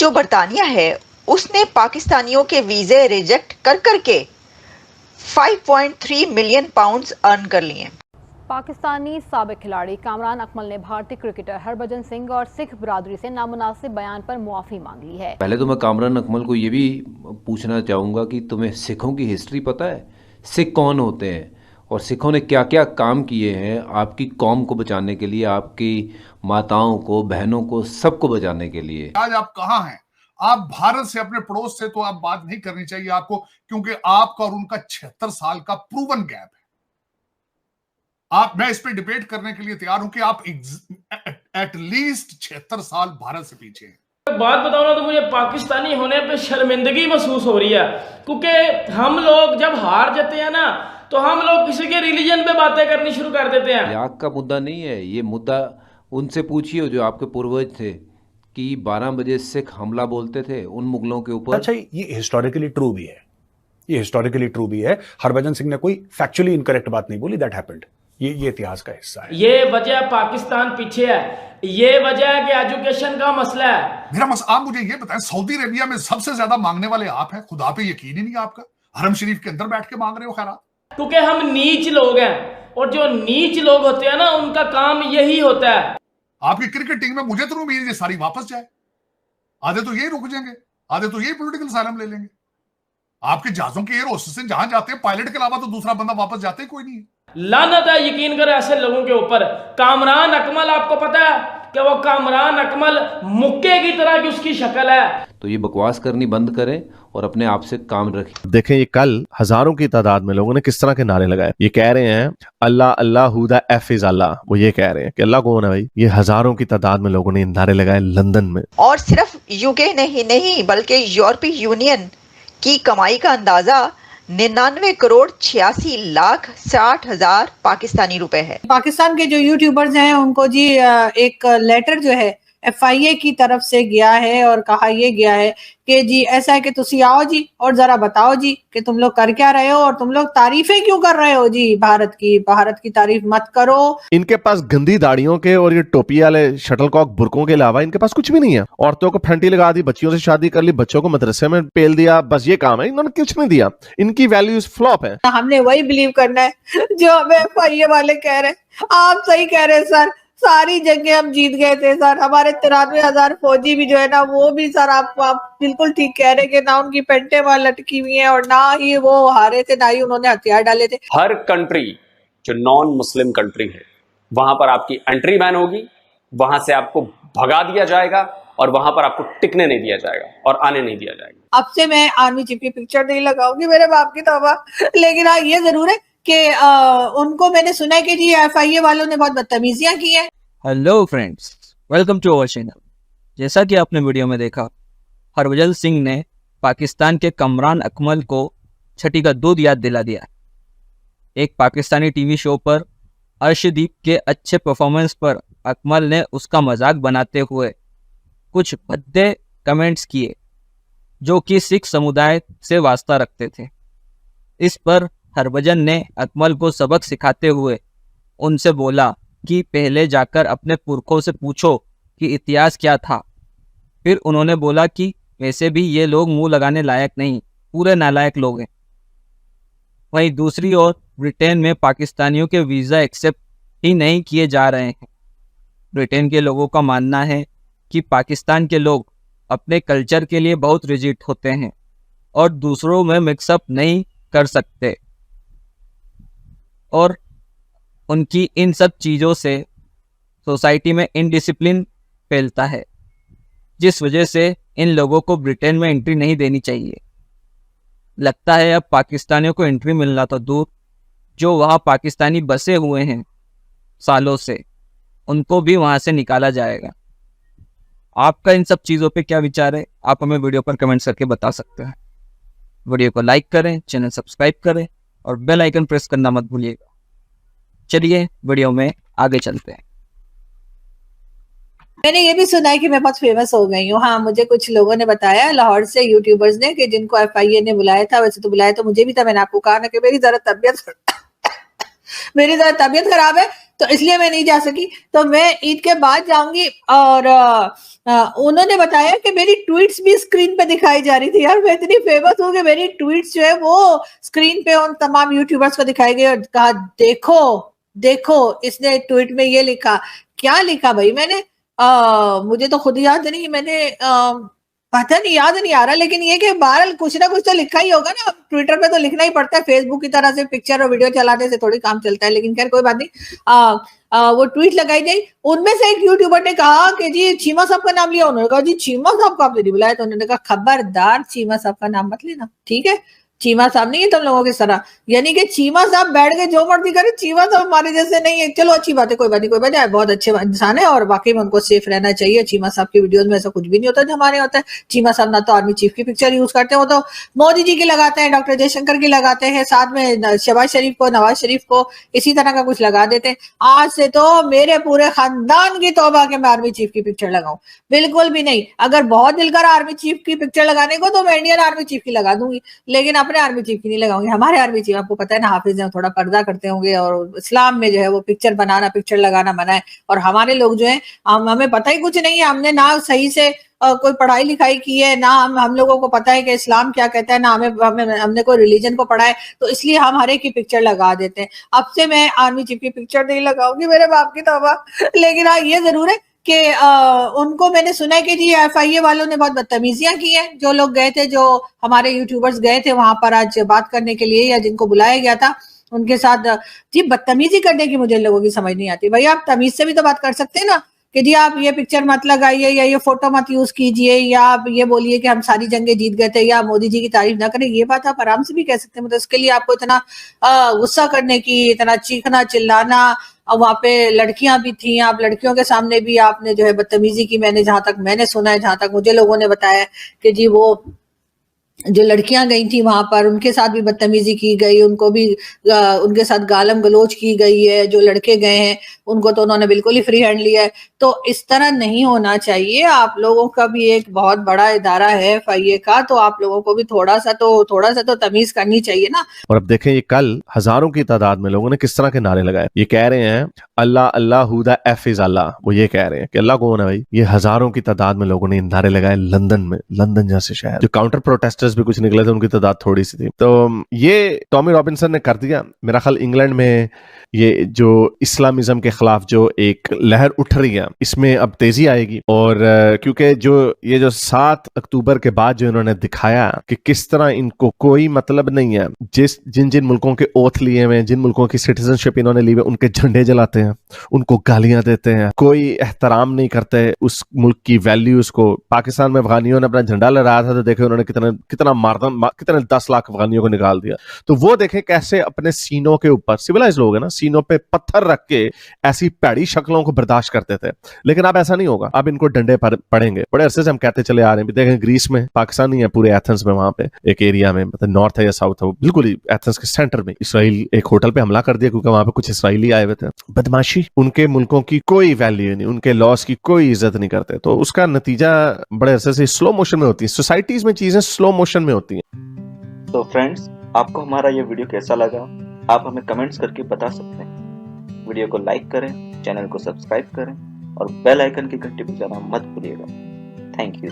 जो बरतानिया है उसने पाकिस्तानियों के वीजे रिजेक्ट कर करके 5.3 मिलियन पाउंड्स अर्न कर लिए। पाकिस्तानी साबिक खिलाड़ी कामरान अकमल ने भारतीय क्रिकेटर हरभजन सिंह और सिख बरादरी से नामुनासिब बयान पर मुआफ़ी मांग ली है। पहले तो मैं कामरान अकमल को ये भी पूछना चाहूँगा कि तुम्हें सिखों की हिस्ट्री पता है? सिख कौन होते हैं और सिखों ने क्या क्या काम किए हैं आपकी कौम को बचाने के लिए, आपकी माताओं को, बहनों को, सबको बचाने के लिए। आज आप कहाँ हैं? आप भारत से, अपने पड़ोस से तो आप बात नहीं करनी चाहिए आपको, क्योंकि आपका और उनका 76 साल का प्रूवन गैप है। मैं इस पे डिबेट करने के लिए तैयार हूं कि आप एटलीस्ट 76 साल भारत से पीछे हैं। बात बताओ ना तो मुझे पाकिस्तानी होने पे शर्मिंदगी महसूस हो रही है, क्योंकि हम लोग जब हार जाते हैं ना तो हम लोग किसी के रिलीजन पे बातें करनी शुरू कर देते हैं। मजाक का मुद्दा नहीं है ये मुद्दा। उनसे पूछिए जो आपके पूर्वज थे कि 12 बजे सिख हमला बोलते थे उन मुगलों के ऊपर। अच्छा, ये हिस्टोरिकली ट्रू भी है, ये हिस्टोरिकली ट्रू भी है। हरभजन सिंह ने कोई फैक्चुअली इनकरेक्ट बात नहीं बोली, दैट हैपेंड। ये इतिहास का हिस्सा है। ये वजह पाकिस्तान पीछे है, ये वजह है कि एजुकेशन का मसला है। मेरा मसला, आप मुझे ये बताएं, सऊदी अरेबिया में सबसे ज्यादा मांगने वाले आप हैं, खुदा पे यकीन ही नहीं आपका। हरम शरीफ के अंदर बैठ के मांग रहे हो खैरात। क्योंकि हम नीच लोग हैं और जो नीच लोग होते हैं ना उनका काम यही होता है। आपकी क्रिकेट टीम में मुझे तो उम्मीद है सारी वापस जाए, आधे तो यही रुक जाएंगे, आधे तो यही पॉलिटिकल असाइलम ले लेंगे। आपके जहाजों के एयर होस्टेस जहां जाते हैं पायलट के अलावा तो दूसरा बंदा वापस जाते ही कोई नहीं है। लानत है यकीन कर ऐसे लोगों के ऊपर। कामरान अकमल, आपको पता है कि वो कामरान अकमल मुक्के की तरह की उसकी शक्ल है। तो ये बकवास करनी बंद करें और अपने आप से काम रखें। देखें ये कल हजारों की तादाद में लोगों ने किस तरह के नारे लगाए। ये कह रहे हैं अल्लाह अल्लाह हुदा एफ इज अल्लाह। वो ये कह रहे हैं कि अल्लाह कौन है भाई। ये हजारों की तादाद में लोगों ने नारे लगाए लंदन में। और सिर्फ यूके नहीं बल्कि यूरोपीय यूनियन की कमाई का अंदाजा 99 करोड़ 86 लाख 60 हजार पाकिस्तानी रुपए है। पाकिस्तान के जो यूट्यूबर्स हैं उनको जी एक लेटर जो है FIA की तरफ से गया है और कहा यह गया है कि जी ऐसा है कि तुसी आओ जी और जरा बताओ जी कि तुम लोग कर क्या रहे हो और तुम लोग तारीफें क्यों कर रहे हो जी भारत की तारीफ मत करो। इनके पास गंदी दाढ़ियों के और ये टोपी वाले शटलकॉक बुरकों के अलावा इनके पास कुछ भी नहीं है। औरतों को फैंटी लगा दी, बच्चियों से शादी कर ली, बच्चों को मदरसे में पेल दिया, बस ये काम है। इन्होंने कुछ नहीं दिया, इनकी वैल्यूज फ्लॉप है। हमने वही बिलीव करना है जो हमें FIA वाले कह रहे हैं। आप सही कह रहे हैं सर, सारी जंगें हम जीत गए थे सर। हमारे 93,000 फौजी भी जो है ना वो भी सर आप बिल्कुल ठीक कह रहे हैं कि ना उनकी पेंटे वहां लटकी हुई हैं और ना ही वो हारे थे, ना ही उन्होंने हथियार डाले थे। हर कंट्री जो नॉन मुस्लिम कंट्री है वहां पर आपकी एंट्री बैन होगी, वहां से आपको भगा दिया जाएगा और वहां पर आपको टिकने नहीं दिया जाएगा और आने नहीं दिया जाएगा। अब से मैं आर्मी चीफ की पिक्चर नहीं लगाऊंगी, मेरे बाप की तौबा। लेकिन हाँ ये जरूर है कि उनको मैंने सुना है कि जी FIA वालों ने बहुत बदतमीजियां की हैं। Hello friends, welcome to our channel. जैसा कि आपने वीडियो में देखा, हरभजन सिंह ने पाकिस्तान के कामरान अकमल को छठी का दूध याद दिला दिया। एक पाकिस्तानी टीवी शो पर अर्शदीप के अच्छे परफॉर्मेंस पर अकमल ने उसका मजाक बनाते हुए कुछ भद्दे कमेंट्स किए जो कि सिख समुदाय से वास्ता रखते थे। इस पर हरभजन ने अकमल को सबक सिखाते हुए उनसे बोला कि पहले जाकर अपने पुरखों से पूछो कि इतिहास क्या था। फिर उन्होंने बोला कि वैसे भी ये लोग मुंह लगाने लायक नहीं, पूरे नालायक लोग हैं। वहीं दूसरी ओर ब्रिटेन में पाकिस्तानियों के वीज़ा एक्सेप्ट ही नहीं किए जा रहे हैं। ब्रिटेन के लोगों का मानना है कि पाकिस्तान के लोग अपने कल्चर के लिए बहुत रिजिड होते हैं और दूसरों में मिक्सअप नहीं कर सकते और उनकी इन सब चीज़ों से सोसाइटी में इनडिसिप्लिन फैलता है, जिस वजह से इन लोगों को ब्रिटेन में एंट्री नहीं देनी चाहिए। लगता है अब पाकिस्तानियों को एंट्री मिलना तो दूर, जो वहाँ पाकिस्तानी बसे हुए हैं सालों से, उनको भी वहाँ से निकाला जाएगा। आपका इन सब चीज़ों पे क्या विचार है? आप हमें वीडियो पर कमेंट करके बता सकते हैं। वीडियो को लाइक करें, चैनल सब्सक्राइब करें और बेल आइकन प्रेस करना मत भूलिएगा। चलिए वीडियो में आगे चलते हैं। मैंने ये भी सुना है कि मैं बहुत फेमस हो गई हूँ। हाँ, मुझे कुछ लोगों ने बताया लाहौर से यूट्यूबर्स ने कि जिनको FIA ने बुलाया था, वैसे तो बुलाया तो मुझे भी था, मैंने आपको कहा ना कि मेरी जरा तबीयत मेरी तो तबीयत खराब है तो इसलिए मैं नहीं जा सकी, तो मैं ईद के बाद जाऊंगी। और उन्होंने बताया कि मेरी ट्वीट्स भी स्क्रीन पे दिखाई जा रही थी। यार मैं इतनी फेमस हूँ कि मेरी ट्वीट्स जो है वो स्क्रीन पे उन तमाम यूट्यूबर्स को दिखाई गई और कहा देखो देखो इसने ट्वीट में ये लिखा। क्या लिखा भाई मैंने? मुझे तो खुद याद नहीं, मैंने पता नहीं, याद नहीं आ रहा, लेकिन ये कि बहरहाल कुछ ना कुछ तो लिखा ही होगा ना। ट्विटर पे तो लिखना ही पड़ता है, फेसबुक की तरह से पिक्चर और वीडियो चलाने से थोड़ी काम चलता है। लेकिन खैर कोई बात नहीं। वो ट्वीट लगाई गई, उनमें से एक यूट्यूबर ने कहा कि जी चीमा साहब का नाम लिया। उन्होंने कहा जी चीमा साहब को आपने नहीं बुलाया, तो उन्होंने कहा खबरदार चीमा साहब का नाम मत लेना, ठीक है? चीमा साहब नहीं है तुम लोगों की तरह, यानी कि चीमा साहब बैठ के जो मर्जी करे, चीमा साहब हमारे जैसे नहीं है। चलो अच्छी बात है, कोई बात नहीं, कोई बात नहीं, बहुत अच्छे इंसान है और वाकई में उनको सेफ रहना चाहिए। चीमा साहब की वीडियोस में ऐसा कुछ भी नहीं होता जो हमारे होता है। चीमा साहब ना तो आर्मी चीफ की पिक्चर यूज करते हैं, वो तो मोदी जी की लगाते हैं, डॉक्टर जयशंकर की लगाते हैं, साथ में शहबाज शरीफ को, नवाज शरीफ को, इसी तरह का कुछ लगा देते हैं। आज से तो मेरे पूरे खानदान की तौबा के मैं आर्मी चीफ की पिक्चर लगाऊं, बिल्कुल भी नहीं। अगर बहुत दिल कर आर्मी चीफ की पिक्चर लगाने को तो मैं इंडियन आर्मी चीफ की लगा दूंगी, लेकिन अपने आर्मी चीफ की नहीं लगाऊंगी। हमारे आर्मी चीफ आपको पता है ना, हाफिज हैं, थोड़ा पर्दा करते होंगे और इस्लाम में जो है वो पिक्चर बनाना, पिक्चर लगाना मना है। और हमारे लोग जो है हमें पता ही कुछ नहीं है, हमने ना सही से कोई पढ़ाई लिखाई की है, ना हम लोगों को पता है कि इस्लाम क्या कहता है, ना हमने कोई रिलीजन को पढ़ा है, तो इसलिए हम हर एक की पिक्चर लगा देते हैं। अब से मैं आर्मी चीफ की पिक्चर नहीं लगाऊंगी, मेरे बाप की तौबा। लेकिन हाँ ये जरूर है कि उनको मैंने सुना है कि जी FIA वालों ने बहुत बदतमीजियां की हैं। जो लोग गए थे, जो हमारे यूट्यूबर्स गए थे वहां पर आज बात करने के लिए, या जिनको बुलाया गया था, उनके साथ जी बदतमीजी करने की मुझे लोगों की समझ नहीं आती। भाई आप तमीज से भी तो बात कर सकते हैं ना, कि जी आप ये पिक्चर मत लगाइए, या ये फोटो मत यूज कीजिए, या आप ये बोलिए कि हम सारी जंगें जीत गए थे, या मोदी जी की तारीफ ना करें। ये बात आप आराम से भी कह सकते हैं, मतलब इसके लिए आपको इतना गुस्सा करने की, इतना चीखना चिल्लाना। और वहां पे लड़कियां भी थी, आप लड़कियों के सामने भी आपने जो है बदतमीजी की। मैंने जहां तक मैंने सुना है, जहां तक मुझे लोगों ने बताया कि जी वो जो लड़कियां गई थी वहां पर, उनके साथ भी बदतमीजी की गई, उनको भी उनके साथ गालम गलोच की गई है। जो लड़के गए हैं उनको तो उन्होंने बिल्कुल ही फ्री हैंड लिया है। तो इस तरह नहीं होना चाहिए। आप लोगों का भी एक बहुत बड़ा इदारा है FIA का, तो आप लोगों को भी थोड़ा सा तो तमीज करनी चाहिए ना। और अब देखें ये कल हजारों की तादाद में लोगों ने किस तरह के नारे लगाए। ये कह रहे हैं अल्लाह अल्लाह हु द एफ इज अल्लाह। वो ये कह रहे हैं कि अल्लाह कौन है भाई। ये हजारों की तादाद में लोगों ने नारे लगाए लंदन में, लंदन जैसे शहर। जो काउंटर प्रोटेस्टर्स भी कुछ निकले थे, उनकी तादाद थोड़ी सी थी। तो ये टॉमी रॉबिन्सन ने कर दिया। मेरा ख्याल इंग्लैंड में ये जो इस्लामिज्म के खिलाफ जो एक लहर उठ रही है, इसमें अब तेजी आएगी। और क्योंकि जो 7 अक्टूबर के बाद जो इन्होंने दिखाया कि किस तरह इनको कोई मतलब नहीं है, जिन मुल्कों के ओथ लिए हुए, जिन मुल्कों की सिटीजनशिप इन्होंने ली हुई, उनके झंडे जलाते हैं, उनको गालियां देते हैं, कोई एहतराम नहीं करते उस मुल्क की वैल्यूज को। पाकिस्तान में अफगानियों ने अपना झंडा लहराया था, तो देखे उन्होंने कितने 10 लाख अफगानियों को निकाल दिया। तो वो देखें कैसे अपने सीनों के ऊपर, सिविलाइज लोग हैं ना, सीनों पे पत्थर रख के ऐसी पैड़ी शक्लों को बर्दाश्त करते थे। लेकिन अब ऐसा नहीं होगा, अब इनको डंडे पड़ेंगे। बड़े अरसे से हम कहते चले आ रहे हैं। देखें ग्रीस में, पाकिस्तान नहीं है, पूरे एथेंस में, वहां पे एक एरिया में, मतलब नॉर्थ है या साउथ है, बिल्कुल ही एथेंस के सेंटर में इसराइल एक होटल पे हमला कर दिया, क्योंकि वहां पे कुछ इसराइली आए हुए थे। बदमाशी, उनके मुल्कों की कोई वैल्यू नहीं, उनके लॉस की कोई इज्जत नहीं करते। तो उसका नतीजा बड़े अरसे से स्लो मोशन में होती है। सोसाइटीज में चीजें स्लो मोशन में होती हैं। तो फ्रेंड्स, आपको हमारा ये वीडियो कैसा लगा आप हमें कमेंट्स करके बता सकते हैं। वीडियो को लाइक करें, चैनल को सब्सक्राइब करें और बेल आइकन की घंटी बजाना मत भूलिएगा। Thank you.